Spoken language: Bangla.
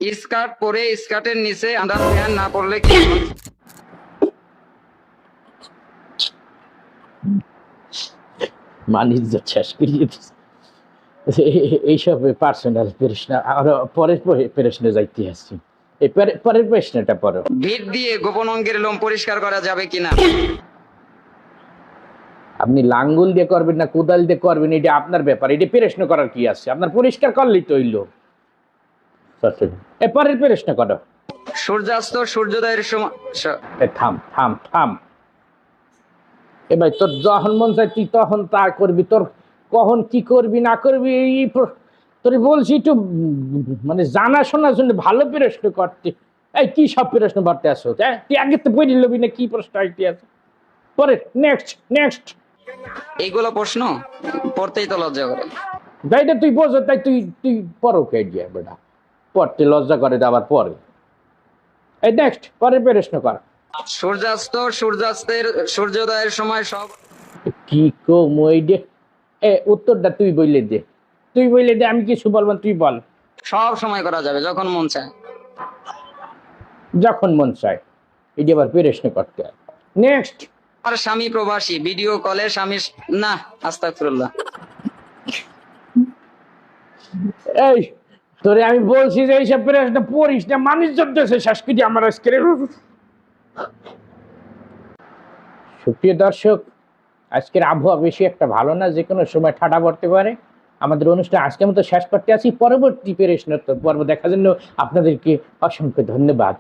স্কার্ট পরে স্কার্টের নিচে আন্ডারপ্যান্ট না পরলে কি হবে? মানিস শেষ করিয়ে দিচ্ছে। এইসব পার্সোনাল প্রশ্ন আর পরের প্রশ্নে যাইতে আসছি। এই পরের প্রশ্নটা পড়ো। ভিট দিয়ে গোপন অঙ্গের লোম পরিষ্কার করা যাবে কিনা? আপনি লাঙ্গুল দিয়ে করবেন না কোদাল দিয়ে করবেন, এটা আপনার ব্যাপার। এটা প্রশ্ন করার কি আছে? আপনার পরিষ্কার করলেই তো হইল। এ পরের প্রশ্ন করো। সূর্যাস্ত সূর্যোদয়ের সময় থাম থাম থাম। এবার তোর যখন মন চাই তুই তখন তা করবি, তোর কখন কি করবি না করবি তোর বলছি একটু মানে জানাশোনার জন্য ভালো প্রশ্ন করতে। এই কি সব প্রশ্ন করতে আসো? হ্যাঁ, তুই আগে তো বই লবি না কি প্রশ্ন আইতে আছে। পরে নেক্সট নেক্সট। এইগুলো প্রশ্ন পড়তেই তো লজ্জা করে। যাইটা তুই বোঝো তাই তুই তুই পরও কে গিয়া বেটা, পড়তে লজ্জা করে আবার পরে। এই নেক্সট পরের প্রশ্ন কর। সূর্যাস্ত সূর্যোদয়ের সময় সব কি কম ওই দে, এ উত্তরটা তুই বইলে দে, তুই বইলে দে, আমি কিছু বলবো তুই বল। সব সময় করা যাবে যখন মন চায়। যখন মন চায়, এটি আবার প্রশ্ন করতে হয়। নেক্সট। আর স্বামী প্রবাসী, ভিডিও কলে স্বামী না, আস্তাগফিরুল্লাহ। এই তোরে আমি বলছি যে এইসব প্রশ্ন পড়িস না, মানুষ জমতেছে সংস্কৃতি আমার আজকে। সুপ্রিয় দর্শক, আজকের আবহাওয়া বেশি একটা ভালো না, যে কোনো সময় ঠাডা পড়তে পারে। আমাদের অনুষ্ঠান আজকের মতো শেষ করতে আসি। পরবর্তী প্রশ্ন পর্ব দেখার জন্য আপনাদেরকে অসংখ্য ধন্যবাদ।